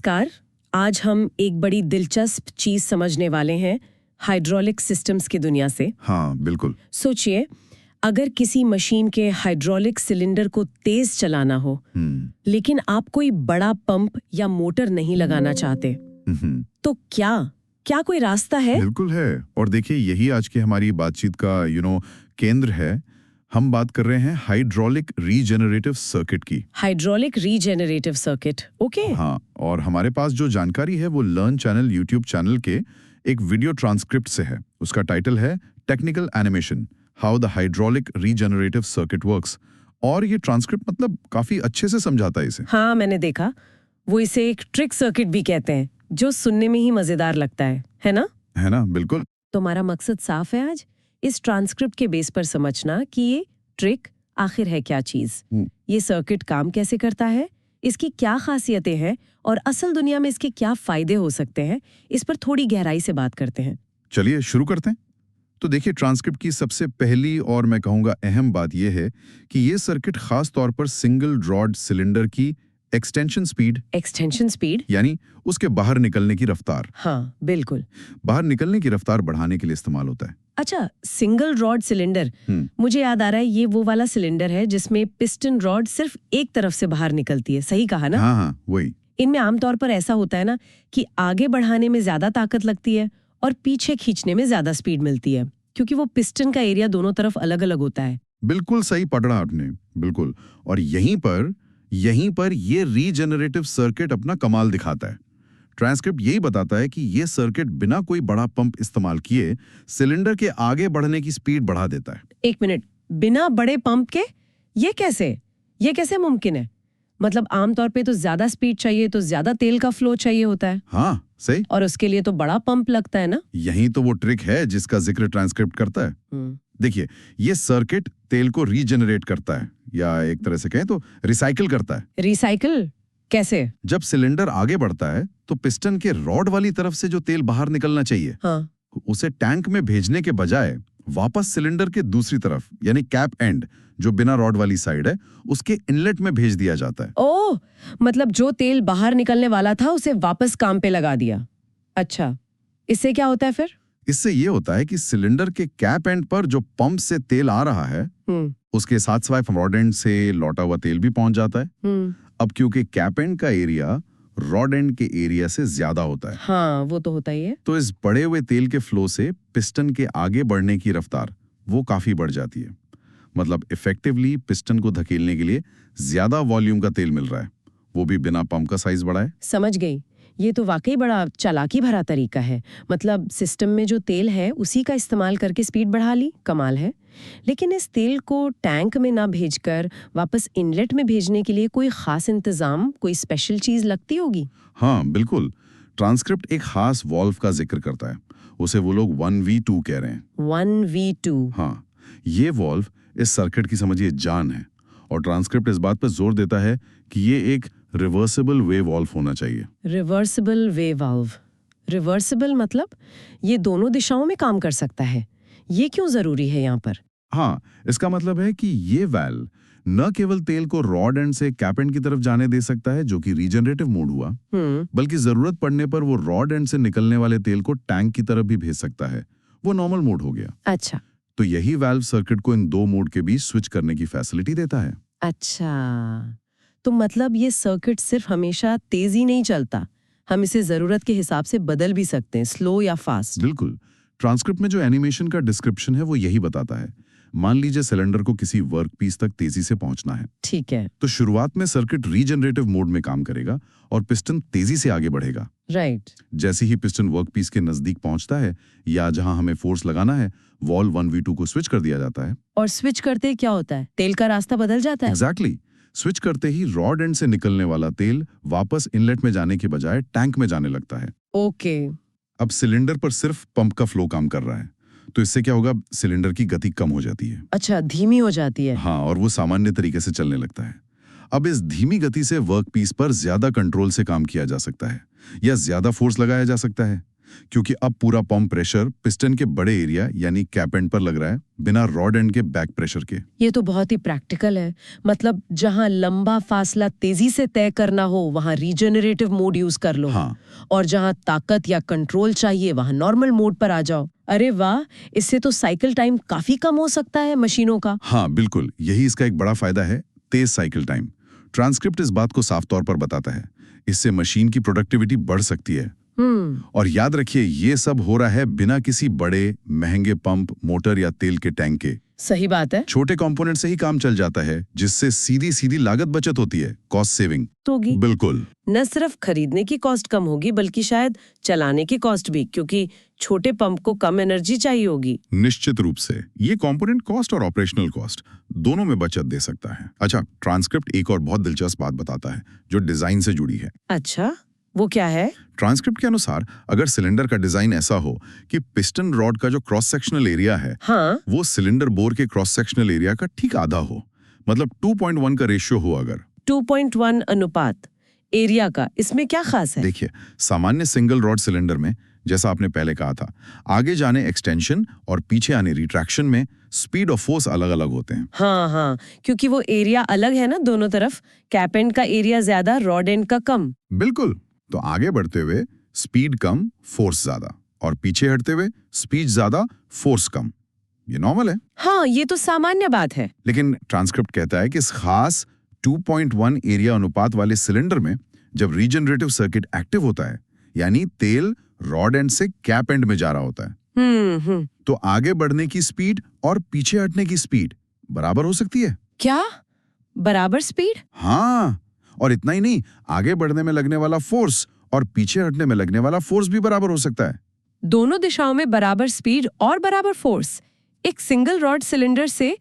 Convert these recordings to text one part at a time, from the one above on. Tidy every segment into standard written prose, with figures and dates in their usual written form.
नमस्कार। आज हम एक बड़ी दिलचस्प चीज समझने वाले हैं हाइड्रोलिक सिस्टम्स की दुनिया से। हाँ बिल्कुल। सोचिए, अगर किसी मशीन के हाइड्रोलिक सिलेंडर को तेज चलाना हो, लेकिन आप कोई बड़ा पंप या मोटर नहीं लगाना चाहते, तो क्या कोई रास्ता है? बिल्कुल है। और देखिए, यही आज की हमारी बातचीत का केंद्र है। हम बात कर रहे हैं हाइड्रोलिक रीजेनरेटिव सर्किट की। Hydraulic regenerative circuit, okay. हाँ, और हमारे पास जो जानकारी है वो लर्न चैनल यूट्यूब चैनल के एक वीडियो ट्रांसक्रिप्ट से है। उसका टाइटल है technical animation, how the hydraulic regenerative circuit works. और ये ट्रांसक्रिप्ट मतलब काफी अच्छे से समझाता है इसे। हाँ, मैंने देखा। वो इसे एक ट्रिक सर्किट भी कहते हैं, जो सुनने में ही मजेदार लगता है ना? है ना, बिल्कुल। तो हमारा मकसद साफ है आज, इस ट्रांसक्रिप्ट के बेस पर समझना कि ये ट्रिक आखिर है क्या चीज, ये सर्किट काम कैसे करता है, इसकी क्या खासियतें हैं और असल दुनिया में इसके क्या फायदे हो सकते हैं। इस पर थोड़ी गहराई से बात करते हैं। चलिए शुरू करते हैं। तो देखिए, ट्रांसक्रिप्ट की सबसे पहली और मैं कहूंगा अहम बात यह है कि ये सर्किट खास तौर पर सिंगल रॉड सिलेंडर की एक्सटेंशन स्पीड यानी उसके बाहर निकलने की रफ्तार, हाँ बिल्कुल, बाहर निकलने की रफ्तार बढ़ाने के लिए इस्तेमाल होता है। अच्छा, सिंगल रॉड सिलेंडर, मुझे याद आ रहा है ये वो वाला सिलेंडर है जिसमें पिस्टन रॉड सिर्फ एक तरफ से बाहर निकलती है, सही कहा ना? हाँ, वही। इनमें आमतौर पर ऐसा होता है ना कि आगे बढ़ाने में ज्यादा ताकत लगती है और पीछे खींचने में ज्यादा स्पीड मिलती है, क्योंकि वो पिस्टन का एरिया दोनों तरफ अलग अलग होता है। बिल्कुल सही पकड़ा आपने, बिल्कुल। और यहीं पर ये रीजेनरेटिव सर्किट अपना कमाल दिखाता है। ट्रांसक्रिप्ट यही बताता है कि ये सर्किट बिना कोई बड़ा पंप इस्तेमाल किए सिलेंडर के आगे बढ़ने की स्पीड बढ़ा देता है। एक मिनट, बिना बड़े पंप के? ये कैसे मुमकिन है? मतलब आमतौर पे तो ज्यादा स्पीड चाहिए, तो ज्यादा तेल का फ्लो चाहिए होता है। हाँ सही। और उसके लिए तो बड़ा पंप लगता है ना? यही तो वो ट्रिक है जिसका जिक्र ट्रांसक्रिप्ट करता है। देखिए, ये सर्किट तेल को रीजेनरेट करता है, या एक तरह से कहें तो रिसाइकिल करता है। रिसाइकिल कैसे? जब सिलेंडर आगे बढ़ता है तो पिस्टन के रॉड वाली तरफ से जो तेल बाहर निकलना चाहिए, हाँ, उसे टैंक में भेजने के बजाय वापस सिलेंडर के दूसरी तरफ यानी कैप एंड, जो बिना रॉड वाली साइड है, उसके इनलेट में भेज दिया जाता है। ओह, मतलब जो तेल बाहर निकलने वाला था उसे वापस काम पे लगा दिया। अच्छा, इससे क्या होता है फिर? इससे ये होता है कि सिलेंडर के कैप एंड पर जो पंप से तेल आ रहा है, उसके साथ स्वाइप रॉड एंड से लौटा हुआ तेल भी पहुंच जाता है। अब क्योंकि कैप एंड का एरिया रॉड एंड के एरिया से ज्यादा होता है, हाँ वो तो होता ही है, तो इस बढ़े हुए तेल के फ्लो से पिस्टन के आगे बढ़ने की रफ्तार वो काफी बढ़ जाती है। मतलब इफेक्टिवली पिस्टन को धकेलने के लिए ज्यादा वॉल्यूम का तेल मिल रहा है, वो भी बिना पंप का साइज बढ़ाए। समझ गई। ये तो वाकई बड़ा चालाकी भरा तरीका है। मतलब सिस्टम में जो तेल है उसी का इस्तेमाल करके स्पीड बढ़ा ली, कमाल है। लेकिन इस तेल को टैंक में ना भेजकर वापस इनलेट में भेजने के लिए कोई खास इंतजाम, कोई स्पेशल चीज लगती होगी? हाँ बिल्कुल। ट्रांसक्रिप्ट एक खास वॉल्व का जिक्र करता है, उसे वो लोग 1v2 कह रहे हैं। 1v2? हाँ, ये वॉल्व इस सर्किट की समझिए जान है। और ट्रांसक्रिप्ट इस बात पर जोर देता है कि ये एक रिवर्सिबल वेव वॉल्व होना चाहिए। Reversible wave valve? रिवर्सिबल मतलब ये दोनों दिशाओं में काम कर सकता है। ये क्यों जरूरी है यहाँ पर? हाँ, इसका मतलब है कि ये वाल्व न केवल तेल को रॉड एंड से कैप एंड की तरफ जाने दे सकता है, जो कि रीजनरेटिव मोड हुआ, बल्कि जरूरत पड़ने पर वो रॉड एंड से निकलने वाले तेल को टैंक की तरफ भी भेज सकता है। वो नॉर्मल मोड हो गया। अच्छा, तो यही वाल्व सर्किट को इन दो मोड के बीच स्विच करने की फैसिलिटी देता है। अच्छा, तो मतलब ये सर्किट सिर्फ हमेशा तेज ही नहीं चलता, हम इसे जरूरत के हिसाब से बदल भी सकते हैं, स्लो या फास्ट। बिल्कुल। ट्रांसक्रिप्ट में जो एनिमेशन का डिस्क्रिप्शन है वो यही बताता है। मान लीजिए सिलेंडर को किसी वर्क पीस तक तेजी से पहुंचना है। ठीक है। तो शुरुआत में सर्किट रीजनरेटिव मोड में काम करेगा और पिस्टन तेजी से आगे बढ़ेगा। राइट। जैसे ही पिस्टन वर्क पीस के नजदीक पहुंचता है या जहां हमें फोर्स लगाना है, वॉल्व 1v2 को स्विच कर दिया जाता है। और स्विच करते क्या होता है? तेल का रास्ता बदल जाता है? एग्जैक्टली। स्विच करते ही रॉड एंड से निकलने वाला तेल वापस इनलेट में जाने के बजाय टैंक में जाने लगता है। ओके। अब सिलेंडर पर सिर्फ पंप का फ्लो काम कर रहा है, तो इससे क्या होगा, सिलेंडर की गति कम हो जाती है। अच्छा, धीमी हो जाती है। हाँ, और वो सामान्य तरीके से चलने लगता है। अब इस धीमी गति से वर्क पीस पर ज्यादा कंट्रोल से काम किया जा सकता है या ज्यादा फोर्स लगाया जा सकता है। क्योंकि अब पूरा पंप प्रेशर पिस्टन के बड़े एरिया यानी कैप एंड पर लग रहा है, बिना रॉड एंड के बैक प्रेशर के। ये तो बहुत ही प्रैक्टिकल है। मतलब जहां लंबा फासला तेजी से तय करना हो वहां रीजनरेटिव मोड यूज कर लो। हाँ। और जहां ताकत या कंट्रोल चाहिए वहां नॉर्मल मोड पर आ जाओ। अरे वाह, इससे तो साइकिल टाइम काफी कम हो सकता है मशीनों का। हाँ बिल्कुल, यही इसका एक बड़ा फायदा है, तेज साइकिल टाइम। ट्रांसक्रिप्ट इस बात को साफ तौर पर बताता है। इससे मशीन की प्रोडक्टिविटी बढ़ सकती है। और याद रखिए, ये सब हो रहा है बिना किसी बड़े महंगे पंप, मोटर या तेल के टैंक के। सही बात है। छोटे कंपोनेंट से ही काम चल जाता है, जिससे सीधी सीधी लागत बचत होती है, कॉस्ट सेविंग होगी। बिल्कुल। न सिर्फ खरीदने की कॉस्ट कम होगी बल्कि शायद चलाने की कॉस्ट भी, क्योंकि छोटे पंप को कम एनर्जी चाहिए होगी। निश्चित रूप से ये कंपोनेंट कॉस्ट और ऑपरेशनल कॉस्ट दोनों में बचत दे सकता है। अच्छा, ट्रांसक्रिप्ट एक और बहुत दिलचस्प बात बताता है जो डिजाइन से जुड़ी है। अच्छा, वो क्या है? ट्रांसक्रिप्ट के अनुसार अगर सिलेंडर का डिजाइन ऐसा हो कि पिस्टन रॉड का जो क्रॉस सेक्शनल एरिया है, हाँ, वो सिलेंडर बोर के क्रॉस सेक्शनल एरिया का ठीक आधा हो, मतलब 2.1 का रेशियो हो। अगर 2.1 अनुपात एरिया का, इसमें क्या खास है? देखिए, सामान्य सिंगल रॉड सिलेंडर में, जैसा आपने पहले कहा था, आगे जाने एक्सटेंशन और पीछे आने रिट्रैक्शन में स्पीड और फोर्स अलग अलग होते हैं। हाँ, क्योंकि वो एरिया अलग है ना दोनों तरफ। कैप एंड का एरिया ज्यादा, रॉड एंड का कम। बिल्कुल। तो आगे बढ़ते हुए स्पीड कम, फोर्स ज्यादा, और पीछे हटते हुए स्पीड ज्यादा, फोर्स कम। ये नॉर्मल है। हाँ, ये तो सामान्य बात है। लेकिन ट्रांसक्रिप्ट कहता है कि इस खास 2.1 एरिया अनुपात वाले सिलेंडर में जब रीजनरेटिव सर्किट एक्टिव होता है, यानी तेल रॉड एंड से कैप एंड में जा रहा होता है, तो आगे बढ़ने की स्पीड और पीछे हटने की स्पीड बराबर हो सकती है। क्या? बराबर स्पीड? हाँ, और इतना ही नहीं, आगे बढ़ने में लगने वाला फोर्स और पीछे हटने में लगने वाला फोर्स भी बराबर हो सकता है। दोनों दिशाओं में बराबर स्पीड और बराबर फोर्स एक सिंगल रॉड सिलेंडर से,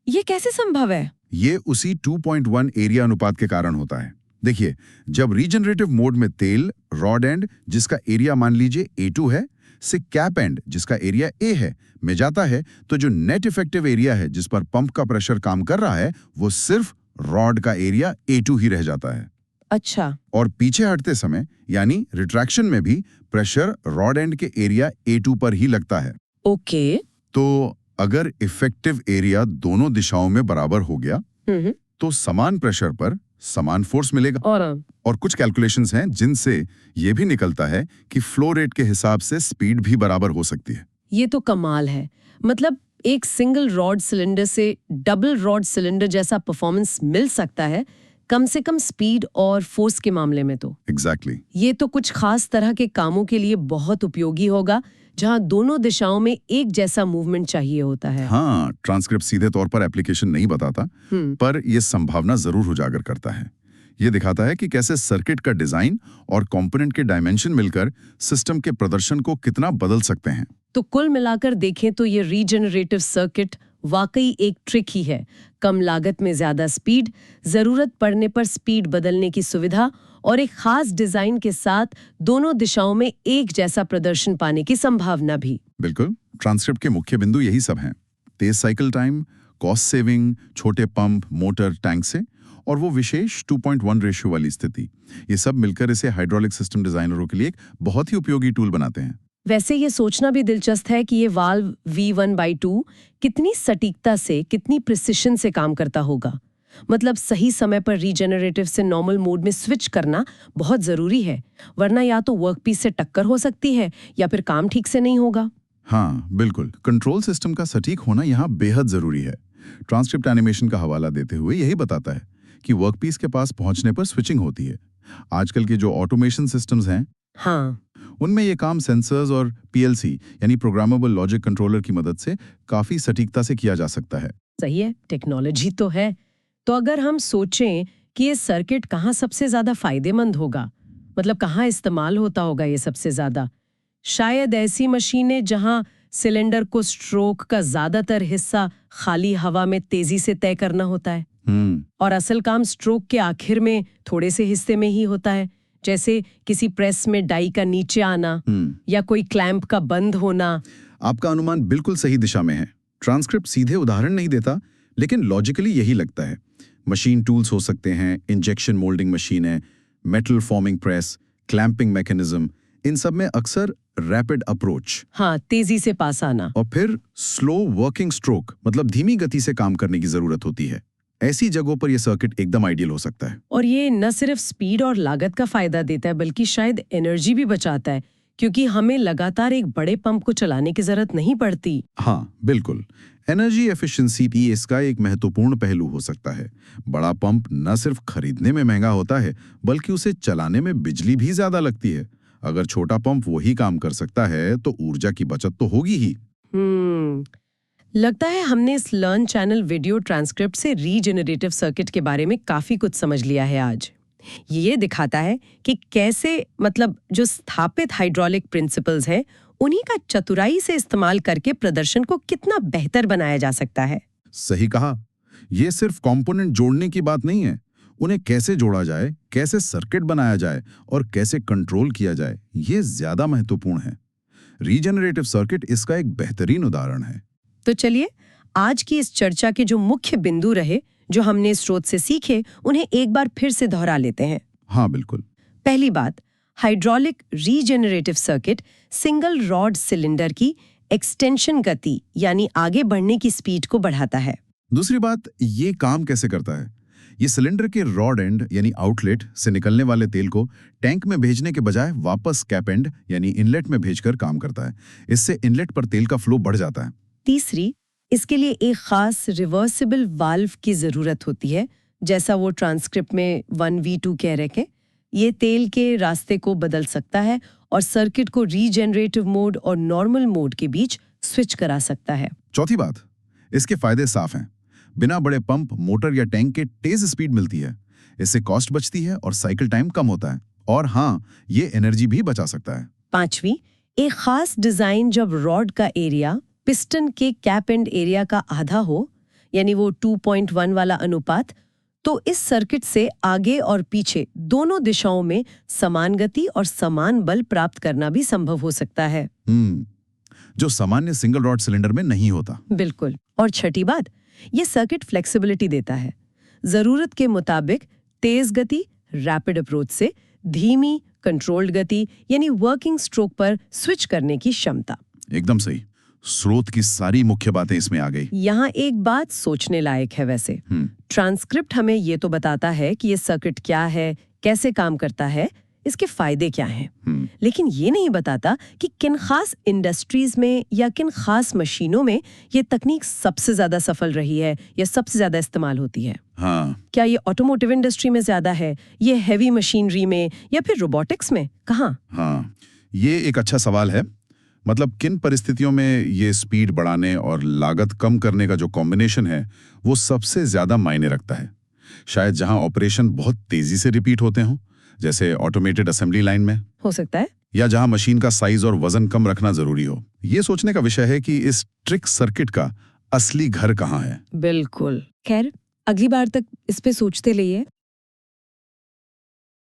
ये कैसे संभव है? ये उसी 2.1 एरिया अनुपात के कारण होता है। देखिए, जब रीजनरेटिव मोड में तेल रॉड एंड, जिसका एरिया मान लीजिए A2 है, से कैप एंड, जिसका एरिया A है, में जाता है, तो जो नेट इफेक्टिव एरिया है जिस पर पंप का प्रेशर काम कर रहा है, वो सिर्फ रॉड का एरिया A2 ही रह जाता है। अच्छा। और पीछे हटते समय यानी रिट्रैक्शन में भी प्रेशर रॉड एंड के एरिया A2 पर ही लगता है। ओके। तो अगर इफेक्टिव एरिया दोनों दिशाओं में बराबर हो गया, तो समान प्रेशर पर समान फोर्स मिलेगा। और कुछ कैलकुलेशंस हैं जिनसे ये भी निकलता है कि फ्लो रेट के हिसाब से स्पीड भी बराबर हो सकती है। ये तो कमाल है। मतलब एक सिंगल रॉड सिलेंडर से डबल रॉड सिलेंडर जैसा परफॉर्मेंस मिल सकता है, कम से कम स्पीड और फोर्स के मामले में तो। एग्जैक्टली। ये तो कुछ खास तरह के कामों के लिए बहुत उपयोगी होगा, जहां दोनों दिशाओं में एक जैसा मूवमेंट चाहिए होता है। हाँ, ट्रांसक्रिप्ट सीधे तौर पर एप्लीकेशन नहीं बताता, पर यह संभावना जरूर उजागर करता है। ये दिखाता है कि कैसे सर्किट का डिजाइन और कंपोनेंट के डायमेंशन मिलकर सिस्टम के प्रदर्शन को कितना बदल सकते हैं। तो कुल मिलाकर देखें तो ये रीजनरेटिव सर्किट वाकई एक ट्रिक ही है। कम लागत में ज्यादा स्पीड, जरूरत पड़ने पर स्पीड बदलने की सुविधा और एक खास डिजाइन के साथ दोनों दिशाओं में एक जैसा प्रदर्शन पाने की संभावना भी। बिल्कुल, ट्रांसक्रिप्ट के मुख्य बिंदु यही सब हैं। तेज साइकिल टाइम, कॉस्ट सेविंग, छोटे पंप, मोटर, टैंक से, और वो विशेष 2.1 रेशियो वाली स्थिति। ये सब मिलकर इसे हाइड्रोलिक सिस्टम डिजाइनरों के लिए एक बहुत ही उपयोगी टूल बनाते हैं। वैसे ये सोचना भी दिलचस्प है कि ये वाल्व V1/2 कितनी सटीकता से, कितनी प्रिसिशन से काम करता होगा। मतलब सही समय पर रीजनरेटिव से नॉर्मल मोड में स्विच करना बहुत जरूरी है, वरना या तो वर्कपीस से टक्कर हो सकती है या फिर काम ठीक से नहीं होगा। हाँ बिल्कुल, कंट्रोल सिस्टम का सटीक होना यहाँ बेहद जरूरी है। ट्रांसक्रिप्ट एनिमेशन का हवाला देते हुए यही बताता है कि वर्कपीस के पास पहुंचने पर स्विचिंग होती है। आजकल के जो ऑटोमेशन सिस्टम्स हैं, हाँ, उनमें ये काम सेंसर्स और PLC यानी प्रोग्रामेबल लॉजिक कंट्रोलर की मदद से काफी सटीकता से किया जा सकता है। सही है, टेक्नोलॉजी तो है। तो अगर हम सोचें कि ये सर्किट कहाँ सबसे ज्यादा फायदेमंद होगा, मतलब कहाँ इस्तेमाल होता होगा ये सबसे ज्यादा, शायद ऐसी मशीनें जहां सिलेंडर को स्ट्रोक का ज्यादातर हिस्सा खाली हवा में तेजी से तय करना होता है और असल काम स्ट्रोक के आखिर में थोड़े से हिस्से में ही होता है, जैसे किसी प्रेस में डाई का नीचे आना या कोई क्लैंप का बंद होना। आपका अनुमान बिल्कुल सही दिशा में है। ट्रांसक्रिप्ट सीधे उदाहरण नहीं देता, लेकिन लॉजिकली यही लगता है। मशीन टूल्स हो सकते हैं, इंजेक्शन मोल्डिंग मशीन है, metal forming press, clamping mechanism, इन सब में अक्सर रैपिड अप्रोच हाँ, तेजी से पास आना। और फिर स्लो वर्किंग स्ट्रोक मतलब धीमी गति से काम करने की जरूरत होती है। ऐसी जगहों पर यह सर्किट एकदम आइडियल हो सकता है। और ये न सिर्फ स्पीड और लागत का फायदा देता है बल्कि शायद एनर्जी भी बचाता है, क्योंकि हमें लगातार एक बड़े पंप को चलाने की जरूरत नहीं पड़ती। हाँ बिल्कुल, एनर्जी एफिशिएंसी भी इसका एक महत्वपूर्ण पहलू हो सकता है। बड़ा पंप न सिर्फ खरीदने में महंगा होता है बल्कि उसे चलाने में बिजली भी ज्यादा लगती है। अगर छोटा पंप वही काम कर सकता है तो ऊर्जा की बचत तो होगी ही। लगता है हमने इस लर्न चैनल वीडियो ट्रांसक्रिप्ट से रीजेनरेटिव सर्किट के बारे में काफी कुछ समझ लिया है आज। ये दिखाता है कि कैसे मतलब जो स्थापित हाइड्रोलिक प्रिंसिपल्स हैं उन्हीं का चतुराई से इस्तेमाल करके प्रदर्शन को कितना बेहतर बनाया जा सकता है। सही कहा, ये सिर्फ कंपोनेंट जोड़ने की बात नहीं है, उन्हें कैसे जोड़ा जाए, कैसे सर्किट बनाया जाए और कैसे कंट्रोल किया जाए, ये ज्यादा महत्वपूर्ण है। रीजेनरेटिव सर्किट इसका एक बेहतरीन उदाहरण है। तो चलिए आज की इस चर्चा के जो मुख्य बिंदु रहे, जो हमने इस स्रोत से सीखे, उन्हें एक बार फिर से दोहरा लेते हैं। हाँ बिल्कुल। पहली बात, hydraulic regenerative circuit single rod cylinder की एक्सटेंशन गति यानी आगे बढ़ने की स्पीड को बढ़ाता है। दूसरी बात, ये काम कैसे करता है? ये सिलेंडर के रॉड एंड यानी आउटलेट से निकलने वाले तेल को टैंक में भेजने के बजाय वापस कैप एंड यानी इनलेट में भेजकर काम करता है। इससे इनलेट पर तेल का फ्लो बढ़ जाता है। तीसरी, इसके लिए एक खास रिवर्सिबल वाल्व की जरूरत होती है, जैसा वो ट्रांसक्रिप्ट में 1v2 कह रहे हैं। ये तेल के रास्ते को बदल सकता है और सर्किट को रीजेनरेटिव मोड और नॉर्मल मोड के बीच स्विच करा सकता है। चौथी बात, इसके फायदे साफ हैं। बिना बड़े पंप, मोटर या टैंक के तेज स्पीड मिलती है। इससे कॉस्ट बचती है और साइकिल टाइम कम होता है। और हाँ, ये एनर्जी भी बचा सकता है। पांचवी, एक खास डिजाइन जब रॉड का एरिया पिस्टन के कैप एंड एरिया का आधा हो, यानी वो 2.1 वाला अनुपात, तो इस सर्किट से आगे और पीछे दोनों दिशाओं में समान गति और समान बल प्राप्त करना भी संभव हो सकता है। जो सामान्य सिंगल रॉड सिलेंडर में नहीं होता। बिल्कुल। और छठी बात, ये सर्किट फ्लेक्सिबिलिटी देता है। जरूरत के मुताबिक तेज गति रैपिड अप्रोच से धीमी कंट्रोल्ड गति यानी वर्किंग स्ट्रोक पर स्विच करने की क्षमता। एकदम सही, स्रोत की सारी मुख्य बातें इसमें आ गई। यहाँ एक बात सोचने लायक है वैसे। ट्रांसक्रिप्ट हमें ये तो बताता है कि ये सर्किट क्या है, कैसे काम करता है, इसके फायदे क्या हैं, लेकिन ये नहीं बताता कि किन खास इंडस्ट्रीज में या किन खास मशीनों में ये तकनीक सबसे ज्यादा सफल रही है या सबसे ज्यादा इस्तेमाल होती है। हाँ। क्या ये ऑटोमोटिव इंडस्ट्री में ज्यादा है, ये हैवी मशीनरी में, या फिर रोबोटिक्स में, कहाँ? हाँ, ये एक अच्छा सवाल है। मतलब किन परिस्थितियों में ये स्पीड बढ़ाने और लागत कम करने का जो कॉम्बिनेशन है वो सबसे ज्यादा मायने रखता है। शायद जहां ऑपरेशन बहुत तेजी से रिपीट होते हों, जैसे ऑटोमेटेड असेंबली लाइन में हो सकता है, या जहां मशीन का साइज और वजन कम रखना जरूरी हो। ये सोचने का विषय है कि इस ट्रिक सर्किट का असली घर कहाँ है। बिल्कुल। खैर, अगली बार तक इस पे सोचते रहिए